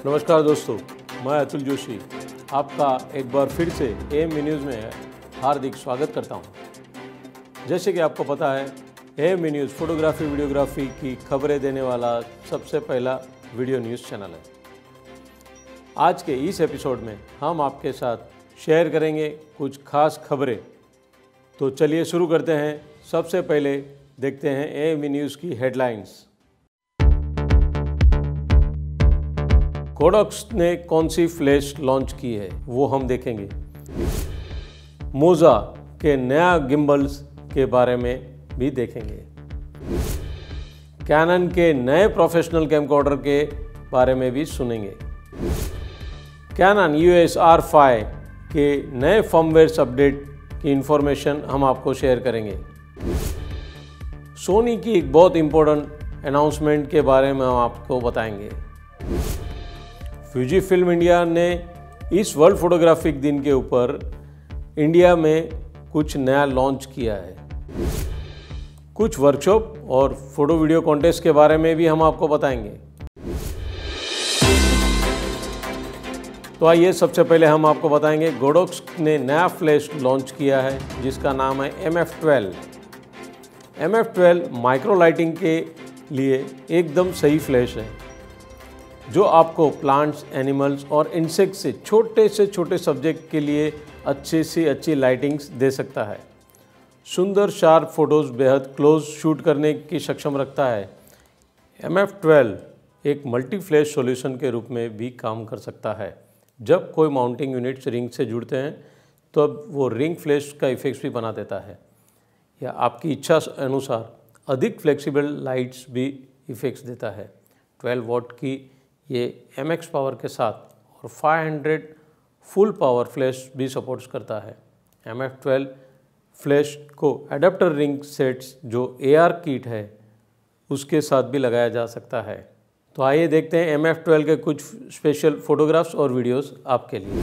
नमस्कार दोस्तों, मैं अतुल जोशी आपका एक बार फिर से एएमवी न्यूज़ में हार्दिक स्वागत करता हूं। जैसे कि आपको पता है, एएमवी न्यूज़ फोटोग्राफी वीडियोग्राफी की खबरें देने वाला सबसे पहला वीडियो न्यूज़ चैनल है। आज के इस एपिसोड में हम आपके साथ शेयर करेंगे कुछ खास खबरें। तो चलिए शुरू करते हैं। सबसे पहले देखते हैं एएमवी न्यूज़ की हेडलाइंस। कोडॉक्स ने कौन सी फ्लैश लॉन्च की है वो हम देखेंगे। मोजा के नया गिम्बल्स के बारे में भी देखेंगे। कैनन के नए प्रोफेशनल कैमकॉर्डर के बारे में भी सुनेंगे। कैनन EOS R5 के नए फर्मवेयर अपडेट की इंफॉर्मेशन हम आपको शेयर करेंगे। सोनी की एक बहुत इम्पोर्टेंट अनाउंसमेंट के बारे में हम आपको बताएंगे। फ्यूजी फिल्म इंडिया ने इस वर्ल्ड फोटोग्राफिक दिन के ऊपर इंडिया में कुछ नया लॉन्च किया है। कुछ वर्कशॉप और फोटो वीडियो कॉन्टेस्ट के बारे में भी हम आपको बताएंगे। तो आइए सबसे पहले हम आपको बताएंगे कोडॉक्स ने नया फ्लैश लॉन्च किया है जिसका नाम है MF12। MF12 माइक्रो लाइटिंग के लिए एकदम सही फ्लैश है जो आपको प्लांट्स, एनिमल्स और इंसेक्ट से छोटे सब्जेक्ट के लिए अच्छे से अच्छी लाइटिंग्स दे सकता है। सुंदर शार्प फोटोज़ बेहद क्लोज शूट करने की सक्षम रखता है। MF12 एक मल्टी फ्लैश सॉल्यूशन के रूप में भी काम कर सकता है। जब कोई माउंटिंग यूनिट्स रिंग से जुड़ते हैं तो अब वो रिंग फ्लैश का इफेक्ट्स भी बना देता है या आपकी इच्छा अनुसार अधिक फ्लेक्सिबल लाइट्स भी इफेक्ट्स देता है। 12 वॉट की ये MX पावर के साथ और 500 फुल पावर फ्लैश भी सपोर्ट्स करता है। MF12 फ्लैश को एडाप्टर रिंग सेट्स जो AR किट है उसके साथ भी लगाया जा सकता है। तो आइए देखते हैं MF12 के कुछ स्पेशल फोटोग्राफ्स और वीडियोस आपके लिए।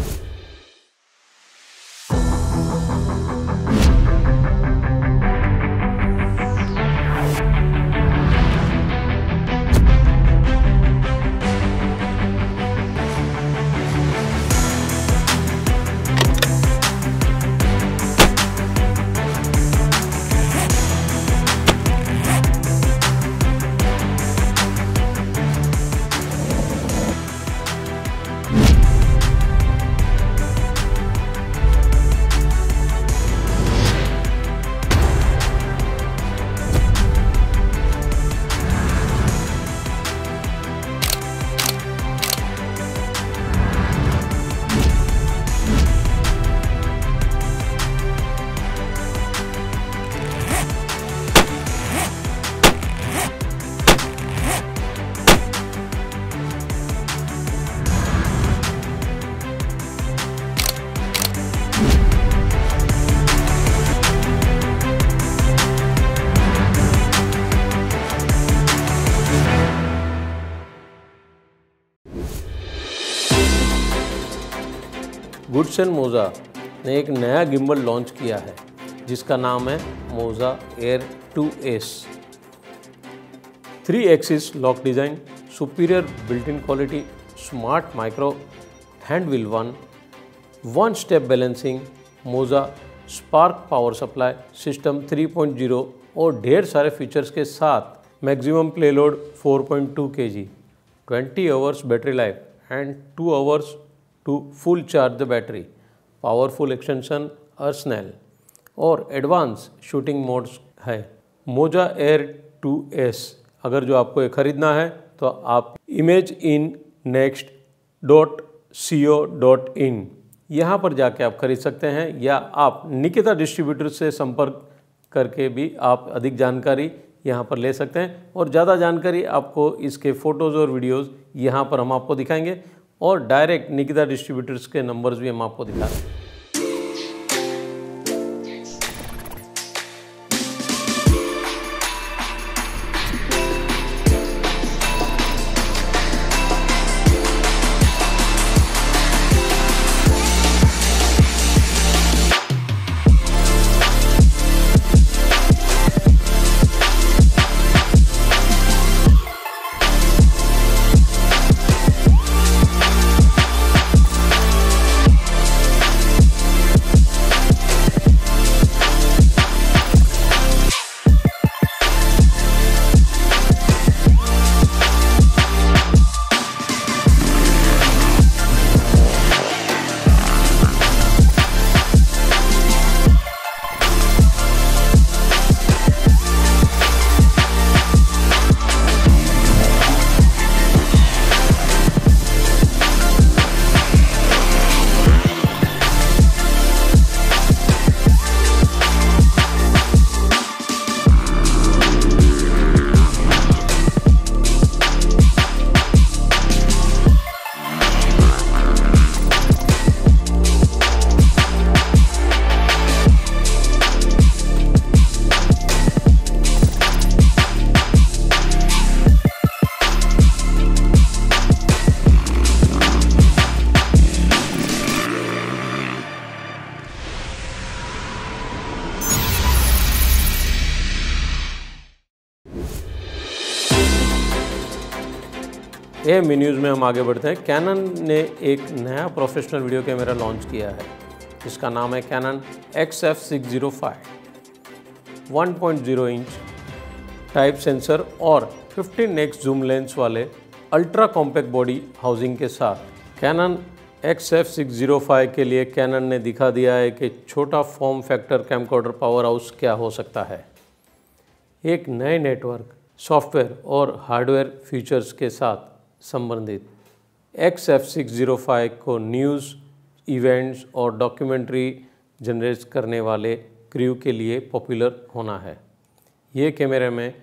गुड्सन मोजा ने एक नया गिम्बल लॉन्च किया है जिसका नाम है Moza air 2S। 3 axis lock design, superior built in quality, smart micro hand wheel 1 step balancing, Moza spark power supply system 3.0 और ढेर सारे फीचर्स के साथ maximum payload 4.2 kg, 20 hours battery life and 2 hours to full charge the battery, powerful extension arsenal और advance shooting modes है। Moza air 2S अगर जो आपको ये खरीदना है तो आप imageinnext.co.in यहाँ पर जाके आप खरीद सकते हैं या आप निकिता डिस्ट्रीब्यूटर से संपर्क करके भी आप अधिक जानकारी यहाँ पर ले सकते हैं। और ज़्यादा जानकारी आपको इसके फ़ोटोज़ और वीडियोज़ यहाँ पर हम आपको दिखाएंगे और डायरेक्ट निकिता डिस्ट्रीब्यूटर्स के नंबर्स भी हम आपको दिखा रहे हैं। AMV न्यूज़ में हम आगे बढ़ते हैं। कैनन ने एक नया प्रोफेशनल वीडियो कैमरा लॉन्च किया है जिसका नाम है cannon XF605। 1.0 inch type sensor और 15x जूम लेंस वाले अल्ट्रा कॉम्पैक्ट बॉडी हाउसिंग के साथ कैनन XF605 के लिए कैनन ने दिखा दिया है कि छोटा form factor camcorder power house क्या हो सकता है। एक नए नेटवर्क, सॉफ्टवेयर और हार्डवेयर फीचर्स के साथ संबंधित XF605 को न्यूज़, इवेंट्स और डॉक्यूमेंट्री जनरेट करने वाले क्रू के लिए पॉपुलर होना है। ये कैमरे में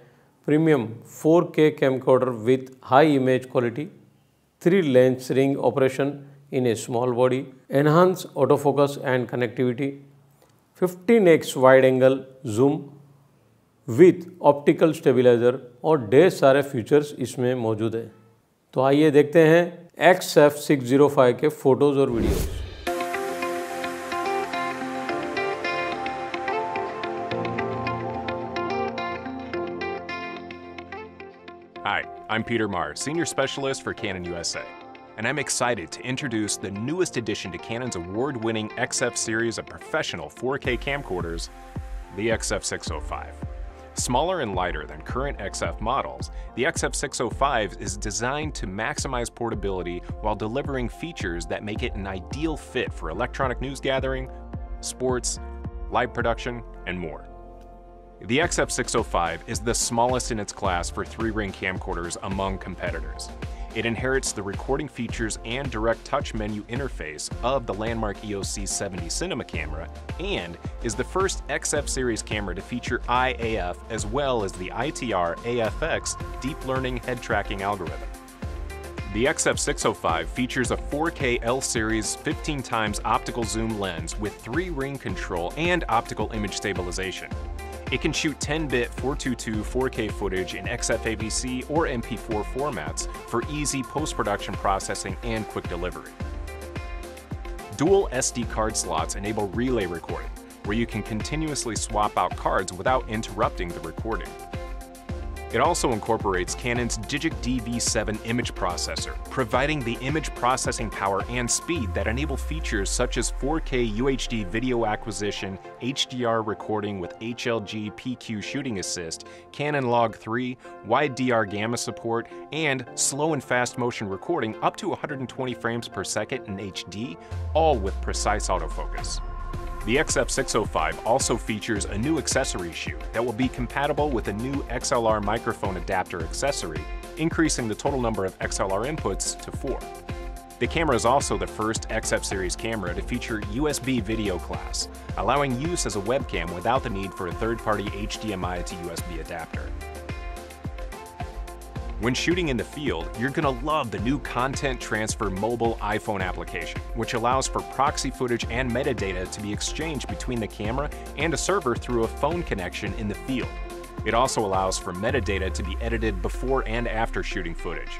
premium 4K camcorder with high image quality, 3 lens ring operation in a small body, enhance autofocus and connectivity, 15x wide angle zoom with optical stabiliser और ढेर सारे फीचर्स इसमें मौजूद हैं। तो आइए देखते हैं XF605 के फोटोज़ और videos. Hi, I'm Peter Marr, Senior Specialist for Canon USA, and I'm excited to introduce the newest addition to Canon's award-winning XF series of professional 4K camcorders, the XF605. Smaller and lighter than current XF models, the XF605 is designed to maximize portability while delivering features that make it an ideal fit for electronic news gathering, sports, live production, and more. The XF605 is the smallest in its class for 3-ring camcorders among competitors. It inherits the recording features and direct touch menu interface of the landmark EOS C70 cinema camera and is the first XF series camera to feature IAF as well as the ITR AFX deep learning head tracking algorithm. The XF605 features a 4K L series 15x optical zoom lens with 3-ring control and optical image stabilization. It can shoot 10-bit 422 4K footage in XFAVC or MP4 formats for easy post-production processing and quick delivery. Dual SD card slots enable relay recording, where you can continuously swap out cards without interrupting the recording. It also incorporates Canon's Digic DV7 image processor, providing the image processing power and speed that enable features such as 4K UHD video acquisition, HDR recording with HLG PQ shooting assist, Canon Log 3, wide DR gamma support, and slow and fast motion recording up to 120 frames per second in HD, all with precise autofocus. The XF605 also features a new accessory shoe that will be compatible with a new XLR microphone adapter accessory, increasing the total number of XLR inputs to 4. The camera is also the first XF series camera to feature USB video class, allowing use as a webcam without the need for a third-party HDMI to USB adapter. When shooting in the field, you're going to love the new Content Transfer mobile iPhone application, which allows for proxy footage and metadata to be exchanged between the camera and a server through a phone connection in the field. It also allows for metadata to be edited before and after shooting footage.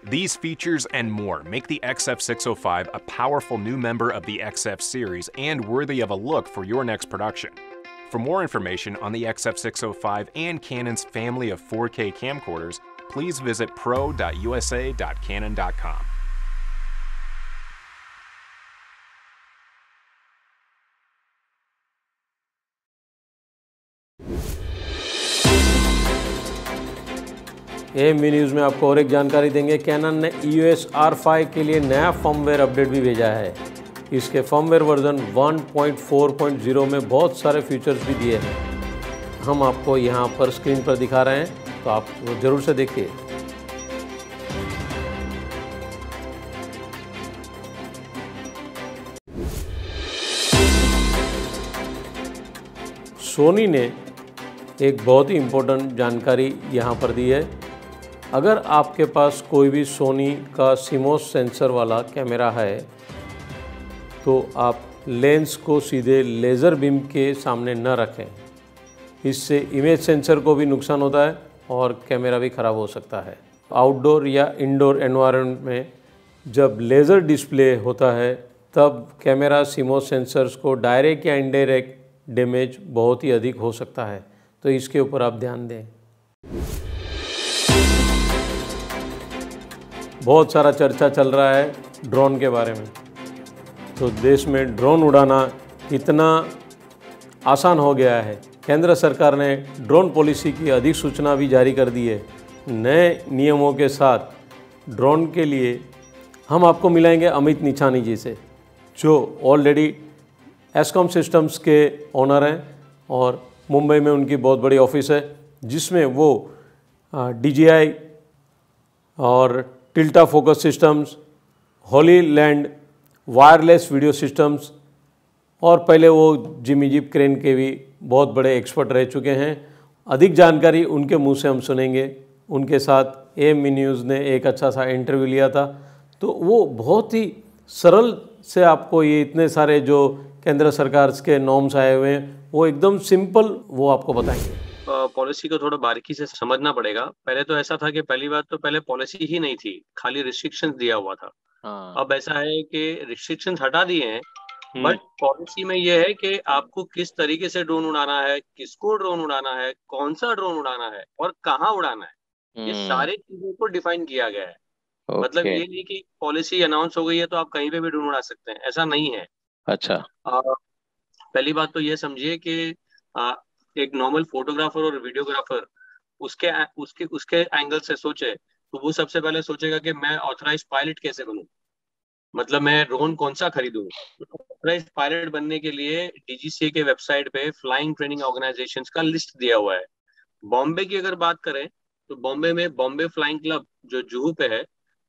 These features and more make the XF605 a powerful new member of the XF series and worthy of a look for your next production. For more information on the XF605 and Canon's family of 4K camcorders, please visit pro.usa.canon.com. AMV news में आपको और एक जानकारी देंगे। Cannon ने EOS R5 के लिए नया फर्मवेयर अपडेट भी भेजा है। इसके फर्मवेयर वर्जन 1.4.0 में बहुत सारे फीचर्स भी दिए हैं। हम आपको यहाँ पर स्क्रीन पर दिखा रहे हैं, तो आप ज़रूर से देखिए। सोनी ने एक बहुत ही इम्पोर्टेंट जानकारी यहाँ पर दी है। अगर आपके पास कोई भी सोनी का CMOS सेंसर वाला कैमरा है तो आप लेंस को सीधे लेज़र बीम के सामने न रखें। इससे इमेज सेंसर को भी नुकसान होता है और कैमरा भी ख़राब हो सकता है। आउटडोर या इंडोर एनवायरनमेंट में जब लेज़र डिस्प्ले होता है तब कैमरा CMOS सेंसर्स को डायरेक्ट या इनडायरेक्ट डैमेज बहुत ही अधिक हो सकता है, तो इसके ऊपर आप ध्यान दें। बहुत सारा चर्चा चल रहा है ड्रोन के बारे में। तो देश में ड्रोन उड़ाना कितना आसान हो गया है। केंद्र सरकार ने ड्रोन पॉलिसी की अधिसूचना भी जारी कर दी है। नए नियमों के साथ ड्रोन के लिए हम आपको मिलाएंगे अमित निछानी जी से, जो ऑलरेडी एस्कॉम सिस्टम्स के ओनर हैं और मुंबई में उनकी बहुत बड़ी ऑफिस है, जिसमें वो DJI और Tilta focus systems, Hollyland wireless video systems और पहले वो जिमी जीप क्रेन के भी बहुत बड़े एक्सपर्ट रह चुके हैं। अधिक जानकारी उनके मुंह से हम सुनेंगे। उनके साथ AME न्यूज़ ने एक अच्छा सा इंटरव्यू लिया था, तो वो बहुत ही सरल से आपको ये इतने सारे जो केंद्र सरकार के नॉर्म्स आए हुए हैं वो एकदम सिंपल वो आपको बताएंगे। पॉलिसी को थोड़ा बारीकी से समझना पड़ेगा। पहले तो ऐसा था कि पहली बात तो पहले पॉलिसी ही नहीं थी, खाली रिस्ट्रिक्शंस दिया हुआ था। अब ऐसा है कि रिस्ट्रिक्शंस हटा दिए हैं, बट पॉलिसी में ये है कि आपको किस तरीके से ड्रोन उड़ाना है, किसको ड्रोन उड़ाना है, कौन सा ड्रोन उड़ाना है और कहाँ उड़ाना है, ये सारी चीजों को डिफाइन किया गया है। मतलब ये नहीं कि पॉलिसी अनाउंस हो गई है तो आप कहीं पे भी ड्रोन उड़ा सकते हैं, ऐसा नहीं है। अच्छा। पहली बात तो ये समझिए कि एक नॉर्मल फोटोग्राफर और वीडियोग्राफर उसके उसके उसके एंगल से सोचे तो वो सबसे पहले सोचेगा कि मैं ऑथराइज पायलट कैसे बनूं, मतलब मैं ड्रोन कौन सा खरीदूं। ऑथराइज पायलट बनने के लिए DGCA के वेबसाइट पे फ्लाइंग ट्रेनिंग ऑर्गेनाइजेशंस का लिस्ट दिया हुआ है। बॉम्बे की अगर बात करें तो बॉम्बे में बॉम्बे फ्लाइंग क्लब जो जुहू पे है,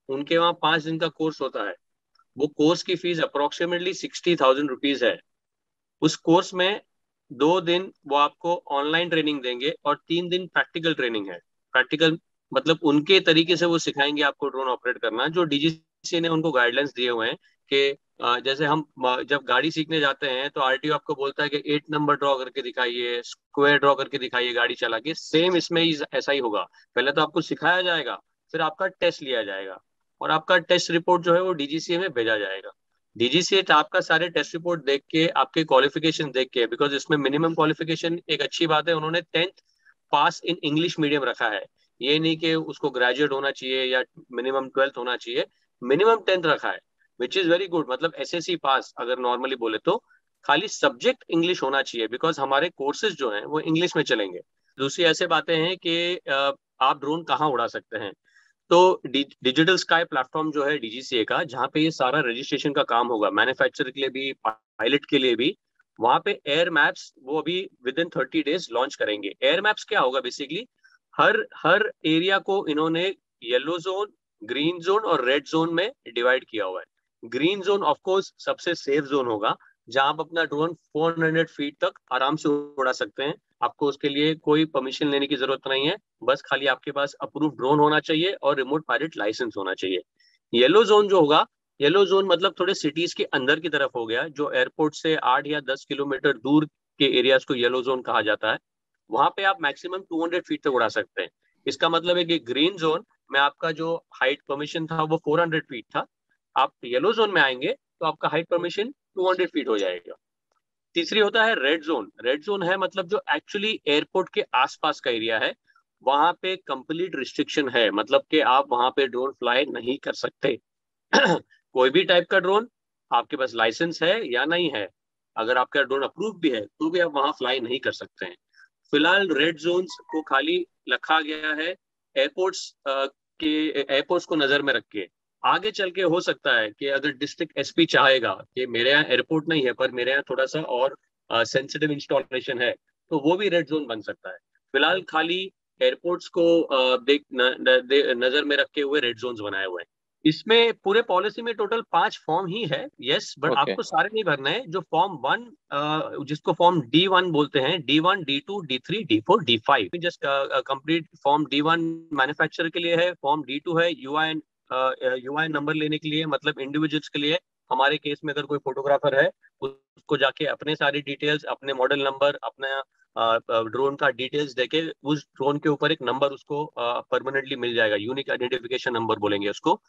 उनके वहाँ 5 दिन का कोर्स होता है। वो कोर्स की फीस अप्रोक्सीमेटली 60,000 रुपीज है। उस कोर्स में 2 दिन वो आपको ऑनलाइन ट्रेनिंग देंगे और 3 दिन प्रैक्टिकल ट्रेनिंग है। प्रैक्टिकल मतलब उनके तरीके से वो सिखाएंगे आपको ड्रोन ऑपरेट करना, जो DGCA ने उनको गाइडलाइंस दिए हुए हैं कि जैसे हम जब गाड़ी सीखने जाते हैं तो RTO आपको बोलता है कि 8 नंबर ड्रॉ करके दिखाइए, स्क्वायर ड्रॉ करके दिखाइए गाड़ी चला के। सेम इसमें ऐसा ही होगा। पहले तो आपको सिखाया जाएगा, फिर आपका टेस्ट लिया जाएगा और आपका टेस्ट रिपोर्ट जो है वो DGCA में भेजा जाएगा। DGCA आपका सारे टेस्ट रिपोर्ट देख के, आपके क्वालिफिकेशन देख के, बिकॉज इसमें मिनिमम क्वालिफिकेशन एक अच्छी बात है, उन्होंने 10th pass in English medium रखा है। ये नहीं कि उसको ग्रेजुएट होना चाहिए या मिनिमम 12th होना चाहिए, मिनिमम 10th रखा है, विच इज वेरी गुड। मतलब SSC पास अगर नॉर्मली बोले तो खाली सब्जेक्ट इंग्लिश होना चाहिए, बिकॉज हमारे कोर्सेज जो हैं वो इंग्लिश में चलेंगे। दूसरी ऐसे बातें हैं कि आप ड्रोन कहाँ उड़ा सकते हैं। तो डिजिटल स्काई प्लेटफॉर्म जो है DGCA का, जहाँ पे ये सारा रजिस्ट्रेशन का काम होगा, मैन्युफैक्चरर के लिए भी, पायलट के लिए भी, वहाँ पे एयर मैप्स वो अभी विद इन 30 डेज लॉन्च करेंगे। एयर मैप्स क्या होगा, बेसिकली हर हर एरिया को इन्होंने येलो जोन, ग्रीन जोन और रेड जोन में डिवाइड किया हुआ है। ग्रीन जोन ऑफ कोर्स सबसे सेफ जोन होगा, जहां आप अपना ड्रोन 400 फीट तक आराम से उड़ा सकते हैं। आपको उसके लिए कोई परमिशन लेने की जरूरत नहीं है, बस खाली आपके पास अप्रूव ड्रोन होना चाहिए और रिमोट पायलट लाइसेंस होना चाहिए। येलो जोन जो होगा, येलो जोन मतलब थोड़े सिटीज के अंदर की तरफ हो गया, जो एयरपोर्ट से 8 या 10 किलोमीटर दूर के एरियाज को येलो जोन कहा जाता है। वहां पे आप मैक्सिमम 200 फीट तक उड़ा सकते हैं। इसका मतलब है कि ग्रीन जोन में आपका जो हाइट परमिशन था वो 400 फीट था, आप येलो जोन में आएंगे तो आपका हाइट परमिशन 200 फीट हो जाएगा। तीसरी होता है रेड जोन। रेड जोन है मतलब जो एक्चुअली एयरपोर्ट के आसपास का एरिया है, वहां पे कंप्लीट रिस्ट्रिक्शन है, मतलब कि आप वहां पे ड्रोन फ्लाई नहीं कर सकते। कोई भी टाइप का ड्रोन, आपके पास लाइसेंस है या नहीं है, अगर आपका ड्रोन अप्रूव भी है तो भी आप वहां फ्लाई नहीं कर सकते हैं। फिलहाल रेड जोन्स को खाली रखा गया है एयरपोर्ट्स के एयरपोर्ट्स को नजर में रख के। आगे चल के हो सकता है कि अगर डिस्ट्रिक्ट SP चाहेगा कि मेरे यहाँ एयरपोर्ट नहीं है पर मेरे यहाँ थोड़ा सा और सेंसिटिव इंस्टॉलेशन है, तो वो भी रेड जोन बन सकता है। फिलहाल खाली एयरपोर्ट्स को नजर में रखे हुए रेड जोन्स बनाए हुए हैं। इसमें पूरे पॉलिसी में टोटल 5 फॉर्म ही है, यस, बट आपको सारे नहीं भरना है। जो फॉर्म 1 जिसको फॉर्म D1 बोलते हैं, D1, D2, D3, D4, D5, just complete form D1 manufacturer के लिए है, फॉर्म D2 है UI नंबर लेने के लिए, मतलब इंडिविजुअल्स के लिए। हमारे केस में अगर कोई फोटोग्राफर है उसको जाके अपने सारी डिटेल्स, अपने मॉडल नंबर, अपना ड्रोन का डिटेल्स देके उस ड्रोन के ऊपर एक नंबर उसको परमानेंटली मिल जाएगा, यूनिक आइडेंटिफिकेशन नंबर बोलेंगे उसको।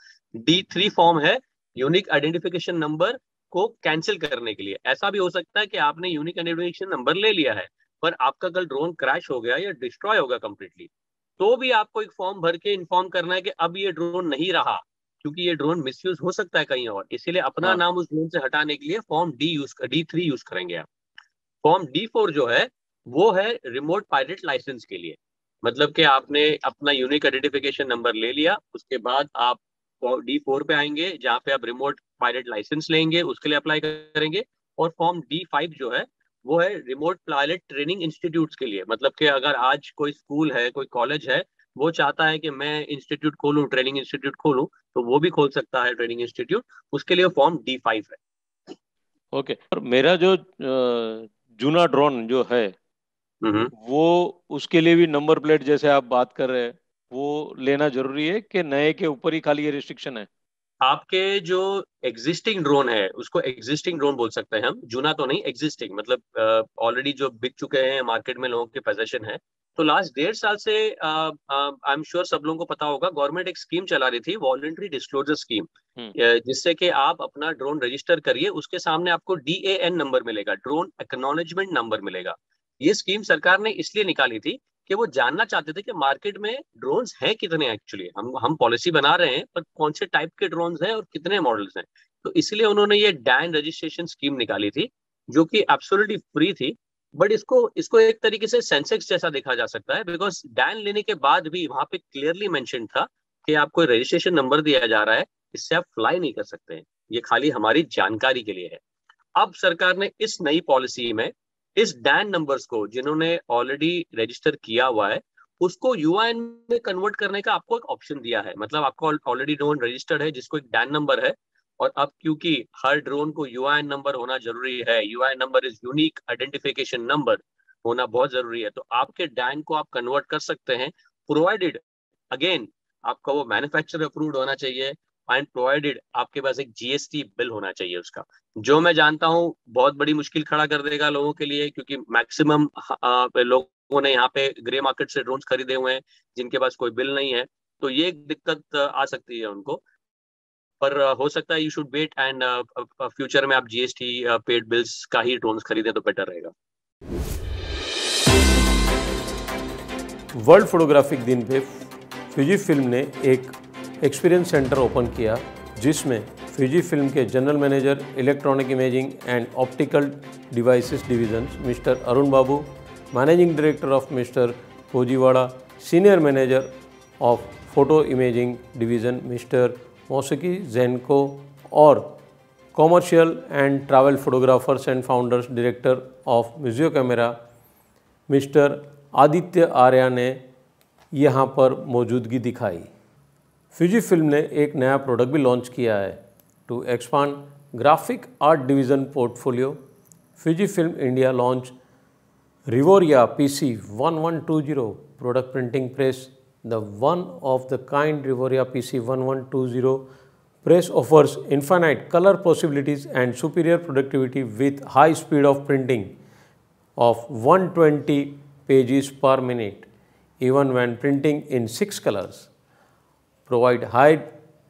D3 फॉर्म है यूनिक आइडेंटिफिकेशन नंबर को कैंसिल करने के लिए। ऐसा भी हो सकता है कि आपने यूनिक आइडेंटिफिकेशन नंबर ले लिया है पर आपका कल ड्रोन क्रैश हो गया या डिस्ट्रॉय होगा कंप्लीटली, तो भी आपको एक फॉर्म भर के इन्फॉर्म करना है कि अब ये ड्रोन नहीं रहा, क्योंकि ये ड्रोन मिसयूज हो सकता है कहीं और, इसीलिए अपना नाम उस ड्रोन से हटाने के लिए फॉर्म D3 यूज करेंगे आप। फॉर्म D4 जो है वो है रिमोट पायलट लाइसेंस के लिए, मतलब कि आपने अपना यूनिक आइडेंटिफिकेशन नंबर ले लिया, उसके बाद आप D4 पे आएंगे जहाँ पे आप रिमोट पायलट लाइसेंस लेंगे, उसके लिए अप्लाई करेंगे। और फॉर्म D5 जो है वो है रिमोट पायलट ट्रेनिंग इंस्टीट्यूट्स के लिए, मतलब कि अगर आज कोई स्कूल है, कोई कॉलेज है, वो चाहता है कि मैं इंस्टीट्यूट खोलूं, ट्रेनिंग इंस्टीट्यूट खोलूं, तो वो भी खोल सकता है ट्रेनिंग इंस्टीट्यूट, उसके लिए फॉर्म D5 है। ओके। और मेरा जो जूना ड्रोन जो है वो, उसके लिए भी नंबर प्लेट जैसे आप बात कर रहे हैं, वो लेना जरूरी है कि नए के ऊपर ही खाली ये रिस्ट्रिक्शन है? आपके जो एग्जिस्टिंग ड्रोन है उसको एग्जिस्टिंग ड्रोन बोल सकते हैं हम, जूना तो नहीं, एग्जिस्टिंग मतलब ऑलरेडी जो बिक चुके हैं मार्केट में, लोगों के पोजीशन है। तो लास्ट 1.5 साल से आई एम श्योर सब लोगों को पता होगा, गवर्नमेंट एक स्कीम चला रही थी, वॉलंटरी डिस्क्लोजर स्कीम, जिससे कि आप अपना ड्रोन रजिस्टर करिए, उसके सामने आपको DAN नंबर मिलेगा, ड्रोन एक्नॉलेजमेंट नंबर मिलेगा। ये स्कीम सरकार ने इसलिए निकाली थी कि वो जानना चाहते थे कि मार्केट में ड्रोन्स हैं कितने, एक्चुअली हम पॉलिसी बना रहे हैं पर कौन से टाइप के ड्रोन्स हैं और कितने मॉडल्स हैं। तो इसलिए उन्होंने ये DAN रजिस्ट्रेशन स्कीम निकाली थी, जो कि एब्सोल्युटली फ्री थी। बट इसको एक तरीके से सेंसेक्स जैसा देखा जा सकता है, बिकॉज DAN लेने के बाद भी वहां पे क्लियरली मेंशन था कि आपको रजिस्ट्रेशन नंबर दिया जा रहा है, इससे आप फ्लाई नहीं कर सकते हैं, ये खाली हमारी जानकारी के लिए है। अब सरकार ने इस नई पॉलिसी में इस DAN नंबर्स को, जिन्होंने ऑलरेडी रजिस्टर किया हुआ है, उसको UIN में कन्वर्ट करने का आपको एक ऑप्शन दिया है। मतलब आपको ऑलरेडी ड्रोन रजिस्टर्ड है जिसको एक DAN नंबर है, और अब क्योंकि हर ड्रोन को UIN नंबर होना जरूरी है, UIN number is unique identification number, होना बहुत जरूरी है, तो आपके DAN को आप कन्वर्ट कर सकते हैं, प्रोवाइडेड अगेन आपका वो मैन्युफैक्चरर अप्रूव्ड होना चाहिए, एंड प्रोवाइडेड आपके पास एक GST बिल होना चाहिए उसका, जो मैं जानता हूं बहुत बड़ी मुश्किल खड़ा कर देगा लोगों के लिए, क्योंकि मैक्सिमम लोगों ने यहाँ पे ग्रे मार्केट से ड्रोन्स खरीदे हुए हैं जिनके पास कोई बिल नहीं है, तो ये एक दिक्कत आ सकती है उनको। पर हो सकता है you should wait and future में आप GST पेड बिल्स का ही ड्रोन्स खरीदें तो बेटर रहेगा। वर्ल्ड फोटोग्राफिक दिन पे फ्यूजी फिल्म ने एक एक्सपीरियंस सेंटर ओपन किया, जिसमें फ्यूजी फिल्म के general manager electronic imaging and optical devices division mister Arun Babu, managing director of mister Kojiwada, senior manager of photo imaging division mister मोसकी जेनको, और commercial and travel photographers and founders director of Museo camera mister Aditya Arya ने यहाँ पर मौजूदगी दिखाई। Fuji film ने एक नया प्रोडक्ट भी लॉन्च किया है to expand graphic art division portfolio. Fujifilm India launch Revoria PC 1120 product printing press. The one of the kind Rivoria PC 1120 press offers infinite color possibilities and superior productivity with high speed of printing of 120 pages per minute, even when printing in 6 colors. Provide high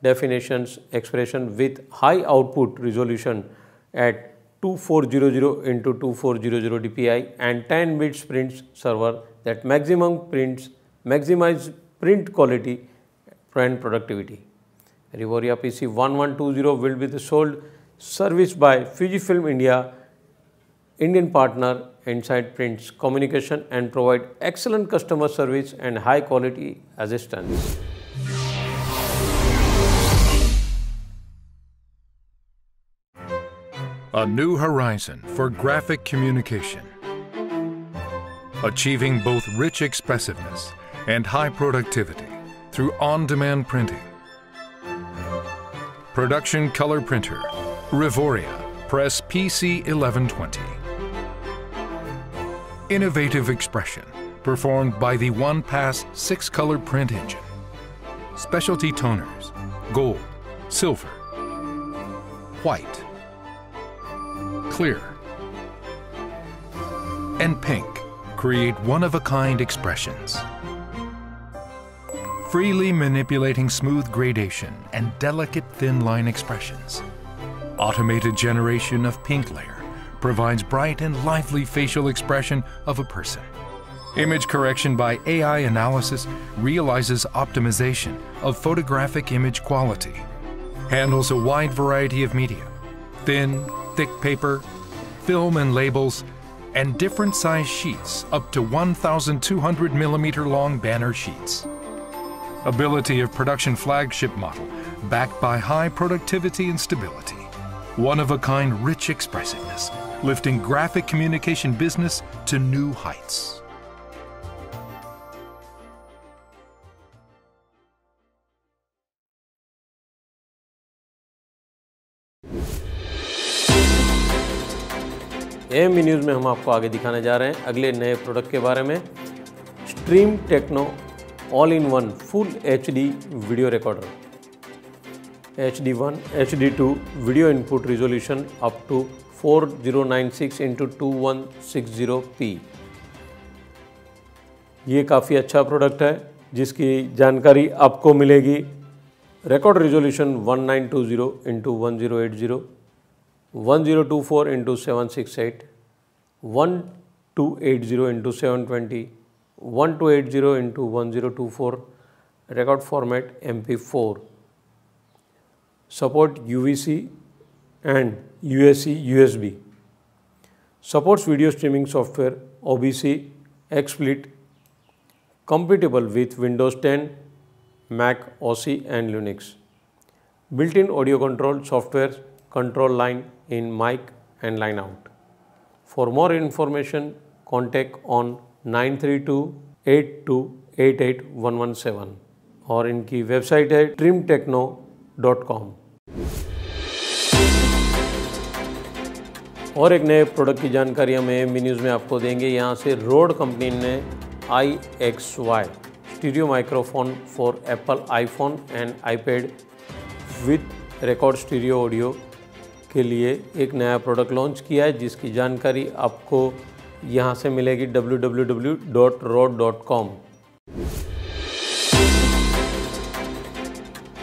definitions expression with high output resolution at 2400 into 2400 dpi and 10 bits print server that maximize print quality and productivity. Rivoria PC 1120 will be the sold service by Fujifilm India, Indian partner Insight Prints Communication, and provide excellent customer service and high quality assistance. A new horizon for graphic communication, achieving both rich expressiveness and high productivity through on-demand printing. Production color printer, Rivoria Press PC 1120. Innovative expression performed by the OnePass 6-color print engine. Specialty toners, gold, silver, white, clear, and pink create one-of-a-kind expressions. Freely manipulating smooth gradation and delicate thin line expressions. Automated generation of pink layer provides bright and lively facial expression of a person. Image correction by AI analysis realizes optimization of photographic image quality. handles a wide variety of media, thin, thick paper, film and labels, and different size sheets up to 1,200 millimeter long banner sheets. Ability of production flagship model, backed by high productivity and stability. One-of-a-kind rich expressiveness, lifting graphic communication business to new heights. AMV news में हम आपको आगे दिखाने जा रहे हैं अगले नए प्रोडक्ट के बारे में। Stream techno all in one full HD video recorder, HD1 HD2 video input resolution up to 4096 × 2160p। ये काफ़ी अच्छा प्रोडक्ट है जिसकी जानकारी आपको मिलेगी। Record resolution 1920 × 1080, 1024 × 768, 1280 × 720, 1280 × 1024, record format MP4, support UVC and UAC USB, supports video streaming software OBC, XSplit, compatible with Windows 10, Mac OS and Linux, built-in audio control software, control line in mic and line out. For more information, contact on 9328288117 और इनकी website है trimtechno.com। और एक नए product की जानकारी हम AMV news में आपको देंगे। यहाँ से रोड कंपनी ने iXY stereo microphone for Apple iPhone and iPad with record stereo audio के लिए एक नया प्रोडक्ट लॉन्च किया है, जिसकी जानकारी आपको यहाँ से मिलेगी www.rode.com।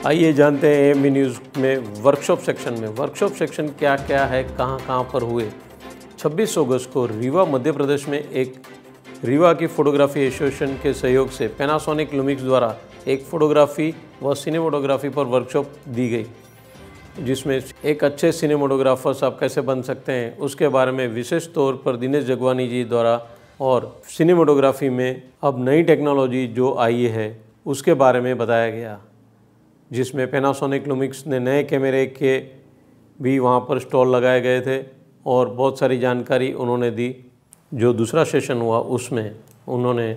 आइए जानते हैं AMV न्यूज़ में वर्कशॉप सेक्शन में। वर्कशॉप सेक्शन क्या क्या है, कहाँ पर हुए। 26 अगस्त को रीवा मध्य प्रदेश में एक रीवा की फोटोग्राफी एसोसिएशन के सहयोग से पैनासोनिक लुमिक्स द्वारा एक फोटोग्राफी व सिनेमेटोग्राफी पर वर्कशॉप दी गई, जिसमें एक अच्छे सिनेमेटोग्राफर्स आप कैसे बन सकते हैं उसके बारे में विशेष तौर पर दिनेश जगवानी जी द्वारा, और सिनेमेटोग्राफी में अब नई टेक्नोलॉजी जो आई है उसके बारे में बताया गया, जिसमें पैनासोनिक लुमिक्स ने नए कैमरे के भी वहाँ पर स्टॉल लगाए गए थे और बहुत सारी जानकारी उन्होंने दी। जो दूसरा सेशन हुआ उसमें उन्होंने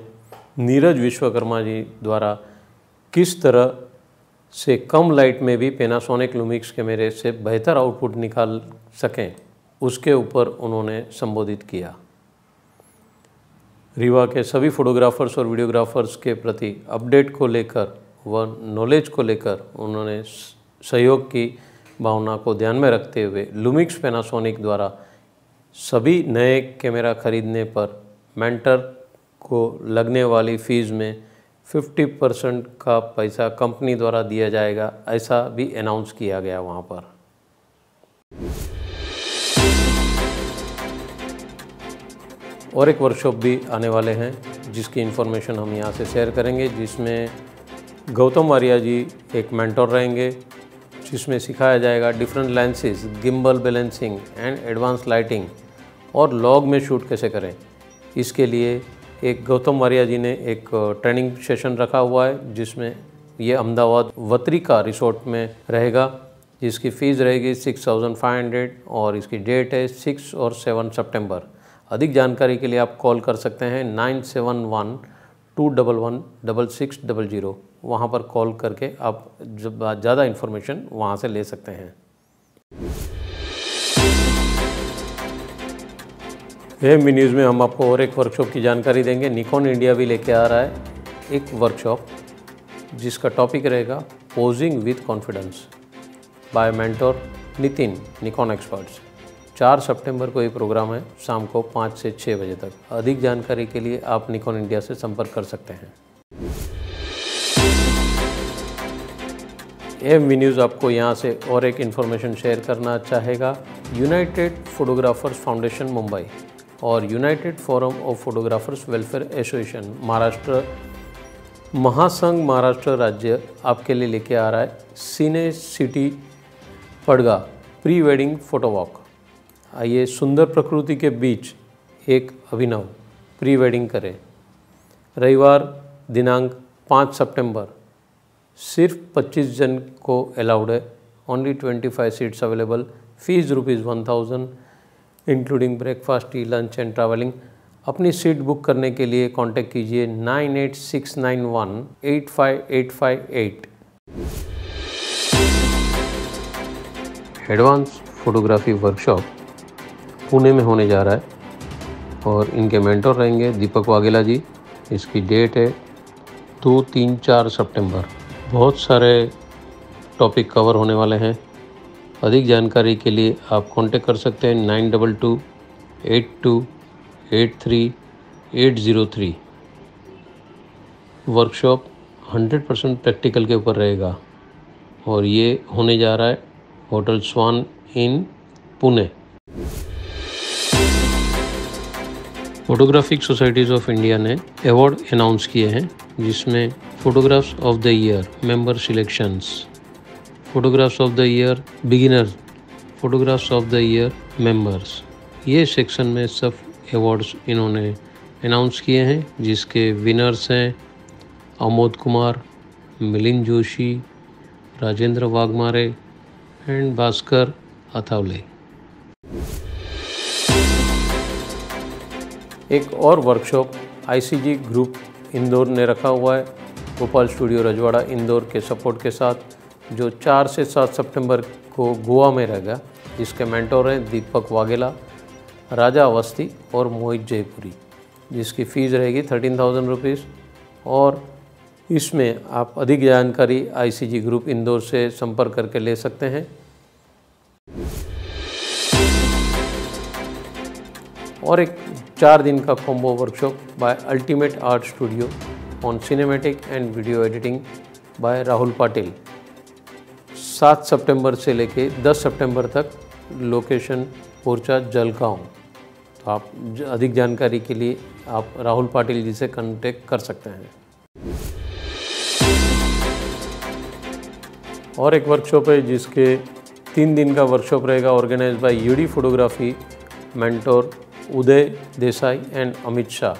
नीरज विश्वकर्मा जी द्वारा किस तरह से कम लाइट में भी पैनासोनिक लुमिक्स कैमरे से बेहतर आउटपुट निकाल सकें उसके ऊपर उन्होंने संबोधित किया। रीवा के सभी फोटोग्राफर्स और वीडियोग्राफर्स के प्रति अपडेट को लेकर व नॉलेज को लेकर उन्होंने सहयोग की भावना को ध्यान में रखते हुए लुमिक्स पैनासोनिक द्वारा सभी नए कैमरा खरीदने पर मेंटर को लगने वाली फ़ीस में 50% का पैसा कंपनी द्वारा दिया जाएगा, ऐसा भी अनाउंस किया गया वहाँ पर। और एक वर्कशॉप भी आने वाले हैं जिसकी इन्फॉर्मेशन हम यहाँ से शेयर करेंगे, जिसमें गौतम वारिया जी एक मेंटर रहेंगे, जिसमें सिखाया जाएगा different lenses, gimbal balancing and advance lighting और लॉग में शूट कैसे करें। इसके लिए एक गौतम वारिया जी ने एक ट्रेनिंग सेशन रखा हुआ है, जिसमें ये अहमदाबाद वत्रिका रिसोर्ट में रहेगा, जिसकी फ़ीस रहेगी 6500 और इसकी डेट है 6 और 7 सितंबर। अधिक जानकारी के लिए आप कॉल कर सकते हैं 9712116600। वहाँ पर कॉल करके आप ज़्यादा इन्फॉर्मेशन वहाँ से ले सकते हैं। AMV न्यूज़ में हम आपको और एक वर्कशॉप की जानकारी देंगे। निकॉन इंडिया भी लेके आ रहा है एक वर्कशॉप, जिसका टॉपिक रहेगा posing with confidence by mentor Nitin, Nikon experts. 4 सितंबर को ये प्रोग्राम है, शाम को 5 से 6 बजे तक। अधिक जानकारी के लिए आप निकॉन इंडिया से संपर्क कर सकते हैं। AMV न्यूज़ आपको यहाँ से और एक इन्फॉर्मेशन शेयर करना चाहेगा। यूनाइटेड फोटोग्राफर्स फाउंडेशन मुंबई और United forum of photographers welfare association Maharashtra महासंघ महाराष्ट्र राज्य आपके लिए लेके आ रहा है सिने city पड़गा pre wedding photo walk. आइए सुंदर प्रकृति के बीच एक अभिनव प्री वेडिंग करें। रविवार दिनांक 5 सितंबर, सिर्फ 25 जन को अलाउड है। Only 25 seats available. Fees ₹1000 including breakfast, T, lunch and travelling. अपनी सीट बुक करने के लिए कांटेक्ट कीजिए 9869185858। एडवांस फोटोग्राफी वर्कशॉप पुणे में होने जा रहा है और इनके मेंटर रहेंगे दीपक वाघेला जी। इसकी डेट है 2, 3, 4 सितंबर। बहुत सारे टॉपिक कवर होने वाले हैं। अधिक जानकारी के लिए आप कांटेक्ट कर सकते हैं 9228283803। वर्कशॉप 100% प्रैक्टिकल के ऊपर रहेगा और ये होने जा रहा है hotel Swan in Pune. Photographic societies of India ने अवार्ड अनाउंस किए हैं, जिसमें photographs of the year member selections, photographs of the year beginner, photographs of the year members, ये सेक्शन में सब अवार्ड्स इन्होंने अनाउंस किए हैं, जिसके विनर्स हैं अमोद कुमार, मिलिंद जोशी, राजेंद्र वाघमारे एंड भास्कर अथावले। एक और वर्कशॉप आईसीजी ग्रुप इंदौर ने रखा हुआ है गोपाल स्टूडियो रजवाड़ा इंदौर के सपोर्ट के साथ, जो 4 से 7 सितंबर को गोवा में रहेगा। जिसके मेंटर हैं दीपक वाघेला, राजा अवस्थी और मोहित जयपुरी। जिसकी फ़ीस रहेगी ₹13,000 और इसमें आप अधिक जानकारी आईसीजी ग्रुप इंदौर से संपर्क करके ले सकते हैं। और एक 4 दिन का combo workshop by Ultimate Art Studio on cinematic and video editing by Rahul Patil. 7 सितंबर से लेके 10 सितंबर तक, लोकेशन पोरचा जलगांव। तो आप अधिक जानकारी के लिए आप राहुल पाटिल जी से कांटेक्ट कर सकते हैं। और एक वर्कशॉप है जिसके 3 दिन का वर्कशॉप रहेगा, organise by UD photography mentor Uday Desai and Amit Shah.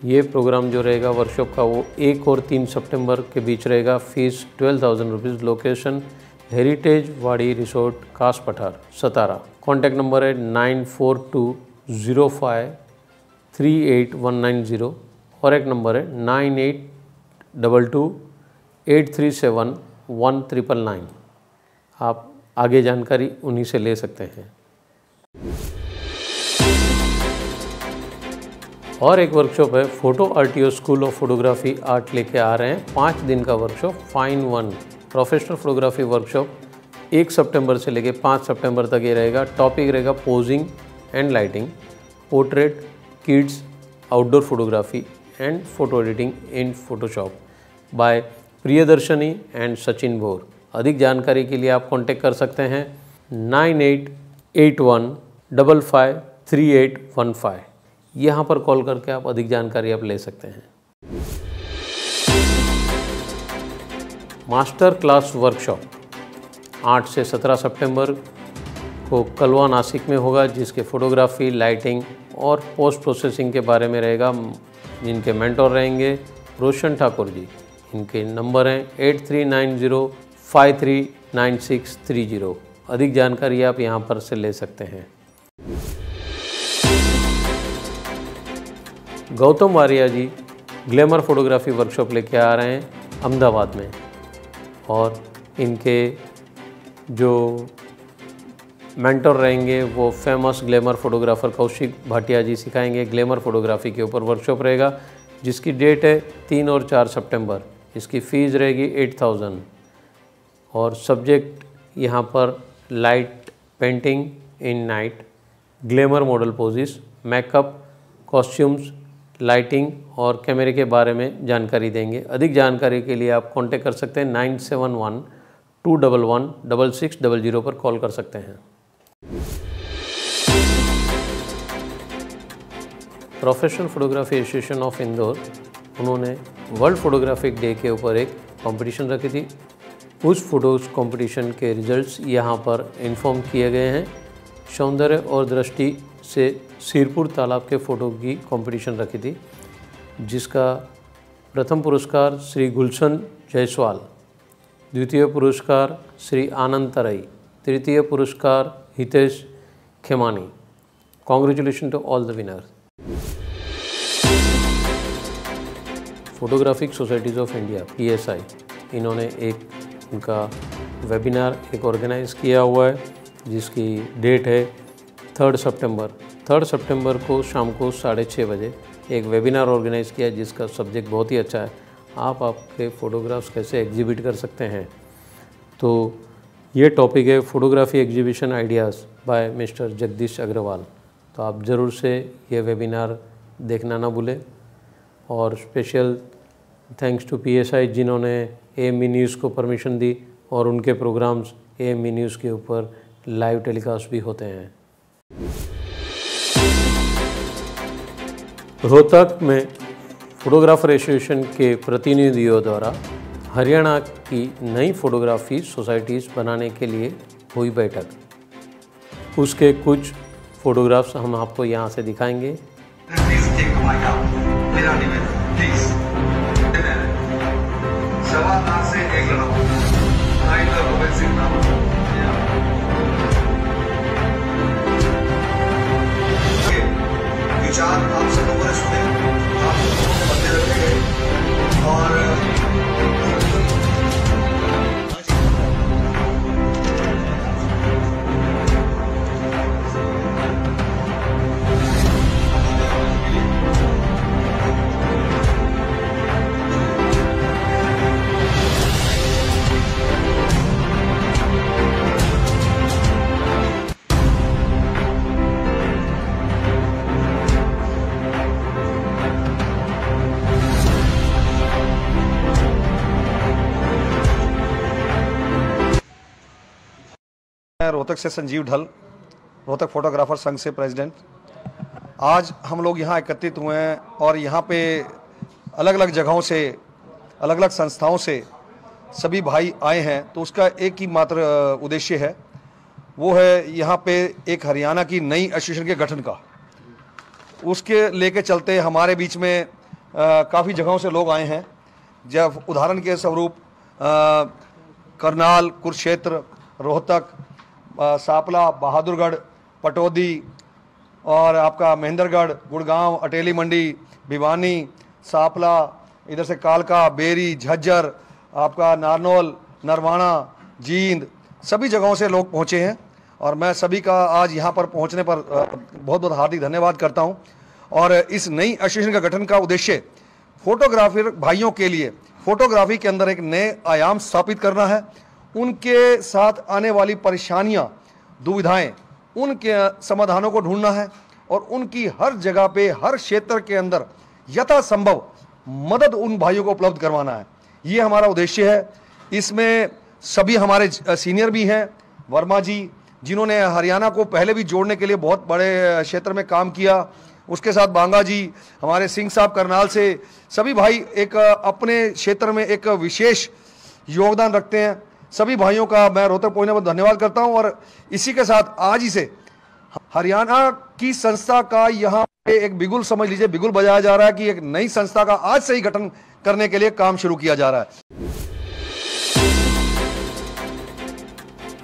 ये प्रोग्राम जो रहेगा वर्कशॉप का वो 1 और 3 सितंबर के बीच रहेगा। फीस ₹12,000। लोकेशन हेरिटेज वाड़ी रिसोर्ट कास पठार सतारा। कॉन्टैक्ट नंबर है 9420538190 और एक नंबर है 9822837199। आप आगे जानकारी उन्हीं से ले सकते हैं। और एक वर्कशॉप है photo RTO school of photography art लेके आ रहे हैं 5 दिन का workshop fine 1 professional photography workshop 1 सितंबर से लेके 5 सितंबर तक ये रहेगा। टॉपिक रहेगा posing and lighting, portrait, kids, outdoor photography and photo editing in Photoshop by Priyadarshini and Sachin Bhor. अधिक जानकारी के लिए आप कांटेक्ट कर सकते हैं 9881553815। यहाँ पर कॉल करके आप अधिक जानकारी आप ले सकते हैं। मास्टर क्लास वर्कशॉप 8 से 17 सितंबर को कलवा नासिक में होगा, जिसके फोटोग्राफी, लाइटिंग और पोस्ट प्रोसेसिंग के बारे में रहेगा। जिनके मेंटर रहेंगे रोशन ठाकुर जी। इनके नंबर हैं 8390539630। अधिक जानकारी आप यहाँ पर से ले सकते हैं। गौतम वारिया जी ग्लैमर फोटोग्राफी वर्कशॉप लेके आ रहे हैं अहमदाबाद में, और इनके जो मेंटर रहेंगे वो famous glamour photographer Kaushik Bhatia ji सिखाएंगे। ग्लैमर फोटोग्राफी के ऊपर वर्कशॉप रहेगा, जिसकी डेट है 3 और 4 सितंबर। इसकी फ़ीस रहेगी 8,000 और सब्जेक्ट यहाँ पर light painting in night, glamour model poses, makeup, costumes, lighting और कैमरे के बारे में जानकारी देंगे। अधिक जानकारी के लिए आप कांटेक्ट कर सकते हैं 9712116600 पर कॉल कर सकते हैं। Professional photography association of Indore, उन्होंने वर्ल्ड फोटोग्राफिक डे के ऊपर एक कंपटीशन रखी थी उस फोटोज कंपटीशन के रिजल्ट्स यहाँ पर इन्फॉर्म किए गए हैं। सौंदर्य और दृष्टि से सिरपुर तालाब के फ़ोटो की कंपटीशन रखी थी, जिसका प्रथम पुरस्कार श्री गुलशन जायसवाल, द्वितीय पुरस्कार श्री आनंद तरई, तृतीय पुरस्कार Hitesh Khemani. Congratulation to all the winners. Photographic societies of India PSI, इन्होंने एक उनका वेबिनार एक ऑर्गेनाइज़ किया हुआ है, जिसकी डेट है 3 सितंबर। 3 सितंबर को शाम को 6:30 बजे एक वेबिनार ऑर्गेनाइज़ किया है, जिसका सब्जेक्ट बहुत ही अच्छा है। आप आपके फ़ोटोग्राफ्स कैसे एग्जिबिट कर सकते हैं। तो ये टॉपिक है photography exhibition ideas by mister Jagdish Agarwal. तो आप ज़रूर से ये वेबिनार देखना ना भूलें। और स्पेशल थैंक्स टू PSI, जिन्होंने AME न्यूज़ को परमिशन दी और उनके प्रोग्राम्स AME न्यूज़ के ऊपर लाइव टेलीकास्ट भी होते हैं। रोहतक में फोटोग्राफर एसोसिएशन के प्रतिनिधियों द्वारा हरियाणा की नई फोटोग्राफी सोसाइटीज़ बनाने के लिए हुई बैठक। उसके कुछ फोटोग्राफ्स हम आपको यहाँ से दिखाएंगे। विचार आप सब लोगों ने सुने, आप लोगों के बदले रखे गए और रोहतक से संजीव ढल, रोहतक फोटोग्राफर संघ से प्रेसिडेंट। आज हम लोग यहाँ एकत्रित हुए हैं और यहाँ पे अलग अलग जगहों से, अलग अलग संस्थाओं से सभी भाई आए हैं। तो उसका एक ही मात्र उद्देश्य है, वो है यहाँ पे एक हरियाणा की नई एसोसिएशन के गठन का। उसके लेके चलते हमारे बीच में काफ़ी जगहों से लोग आए हैं। जब उदाहरण के स्वरूप करनाल, कुरुक्षेत्र, रोहतक, सापला, बहादुरगढ़, पटौदी और आपका महेंद्रगढ़, गुड़गांव, अटेली मंडी, भिवानी, सापला, इधर से कालका, बेरी, झज्जर, आपका नारनौल, नरवाना, जींद, सभी जगहों से लोग पहुंचे हैं। और मैं सभी का आज यहाँ पर पहुंचने पर बहुत बहुत हार्दिक धन्यवाद करता हूं। और इस नई एसोसिएशन का गठन का उद्देश्य फोटोग्राफर भाइयों के लिए फोटोग्राफी के अंदर एक नए आयाम स्थापित करना है। उनके साथ आने वाली परेशानियां, दुविधाएं, उनके समाधानों को ढूंढना है और उनकी हर जगह पे, हर क्षेत्र के अंदर यथासंभव मदद उन भाइयों को उपलब्ध करवाना है। ये हमारा उद्देश्य है। इसमें सभी हमारे सीनियर भी हैं, वर्मा जी, जिन्होंने हरियाणा को पहले भी जोड़ने के लिए बहुत बड़े क्षेत्र में काम किया। उसके साथ बांगा जी, हमारे सिंह साहब करनाल से, सभी भाई एक अपने क्षेत्र में एक विशेष योगदान रखते हैं। सभी भाइयों का मैं रोहतक पहुंचने पर धन्यवाद करता हूं। और इसी के साथ आज ही से हरियाणा की संस्था का यहाँ पे एक बिगुल, समझ लीजिए बिगुल बजाया जा रहा है कि एक नई संस्था का आज से ही गठन करने के लिए काम शुरू किया जा रहा है।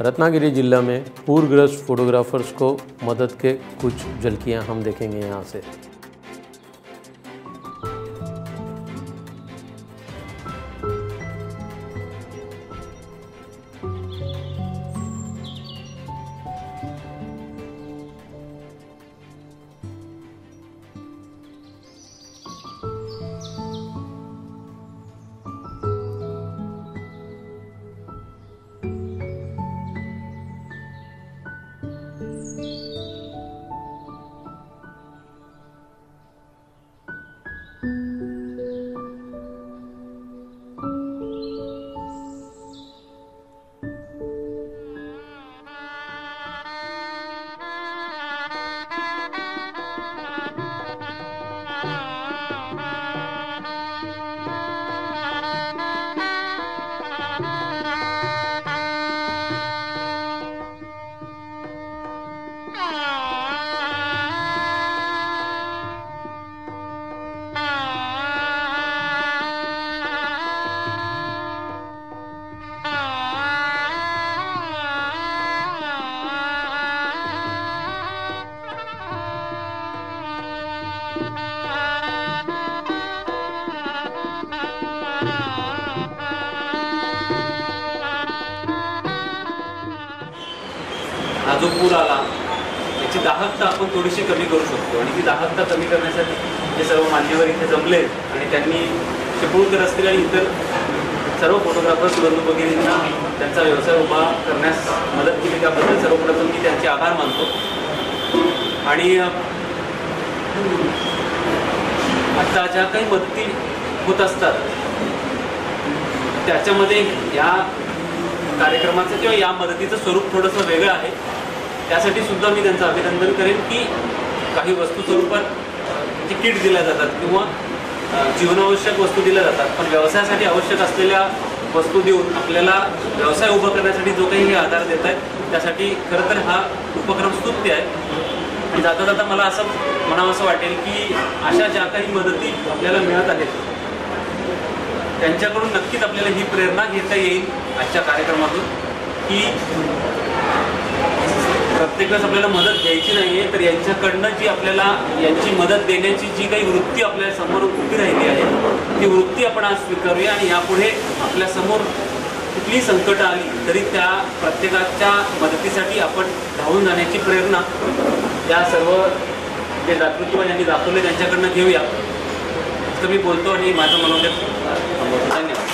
रत्नागिरी जिला में पूरग्रस्त फोटोग्राफर्स को मदद के कुछ झलकियां हम देखेंगे यहाँ से। जो पूर आला याची दाहकता आपण थोडीशी कमी करू शकतो. आणि ती दाहकता कमी करण्यासाठी जे सर्व मान्यवर इथे जमले आणि त्यांनी चिपळूणकर असतील आणि इतर सर्व फोटोग्राफर्स बंधू-भगिनींना त्यांचा व्यवसाय उभा करण्यास मदत केली त्याबद्दल सर्वप्रथम मी त्यांचे आभार मानतो. आणि आता ज्या काही मदती होत असतात त्याच्यामध्ये या कार्यक्रमाचं किंवा या मदतीचं स्वरूप थोडंसं वेगळं आहे. त्यासाठी सुद्धा मी त्यांचं अभिनंदन करेन की काही वस्तू स्वरूपात जे किट दिल्या जातात किंवा जीवनावश्यक वस्तू दिल्या जातात, पण व्यवसायासाठी आवश्यक असलेल्या वस्तू देऊन आपल्याला व्यवसाय उभा करण्यासाठी जो काही हे आधार देत आहेत त्यासाठी खरं तर हा उपक्रम स्तुत्य आहे. आणि जाता जाता मला असं म्हणावंसं वाटेल की अशा ज्या काही मदती आपल्याला मिळत आहेत त्यांच्याकडून नक्कीच आपल्याला ही प्रेरणा घेता येईल आजच्या कार्यक्रमातून की प्रत्येक वेळेस आपल्याला मदत घ्यायची नाही आहे, तर यांच्याकडनं जी आपल्याला यांची मदत देण्याची जी काही वृत्ती आपल्या समोर उभी राहिली आहे ती वृत्ती आपण आज स्वीकारूया. आणि यापुढे आपल्यासमोर कुठलीही संकटं आली तरी त्या प्रत्येकाच्या मदतीसाठी आपण धावून जाण्याची प्रेरणा या सर्व जे दातृत्व यांनी दाखवले त्यांच्याकडनं घेऊया. तर मी बोलतो आणि माझं मनोगत थांबवतो. धन्यवाद.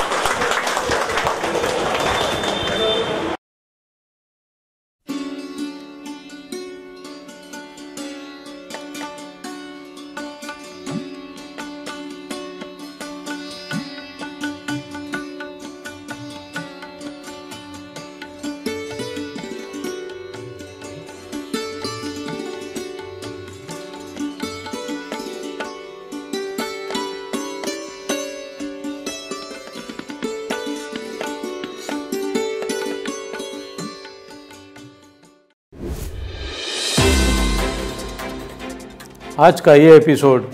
आज का ये एपिसोड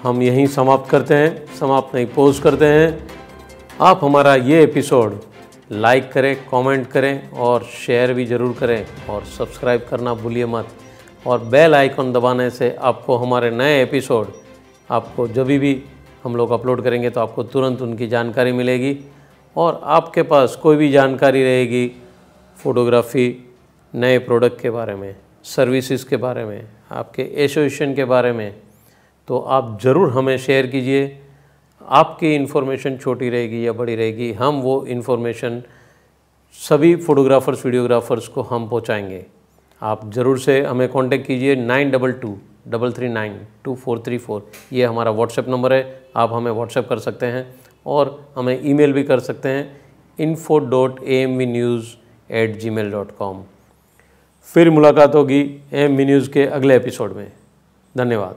हम यहीं समाप्त करते हैं, समाप्त नहीं पोस्ट करते हैं। आप हमारा ये एपिसोड लाइक करें, कमेंट करें और शेयर भी ज़रूर करें और सब्सक्राइब करना भूलिए मत। और बेल आइकन दबाने से आपको हमारे नए एपिसोड आपको जब भी हम लोग अपलोड करेंगे तो आपको तुरंत उनकी जानकारी मिलेगी। और आपके पास कोई भी जानकारी रहेगी फ़ोटोग्राफ़ी, नए प्रोडक्ट के बारे में, सर्विसेज के बारे में, आपके एसोसिएशन के बारे में, तो आप ज़रूर हमें शेयर कीजिए। आपकी इन्फॉर्मेशन छोटी रहेगी या बड़ी रहेगी, हम वो इन्फॉर्मेशन सभी फ़ोटोग्राफ़र्स, वीडियोग्राफ़र्स को हम पहुंचाएंगे। आप ज़रूर से हमें कांटेक्ट कीजिए। 9223392434 ये हमारा व्हाट्सएप नंबर है। आप हमें व्हाट्सएप कर सकते हैं और हमें ईमेल भी कर सकते हैं info.amvnews@gmail.com। फिर मुलाकात होगी AMV न्यूज़ के अगले एपिसोड में। धन्यवाद।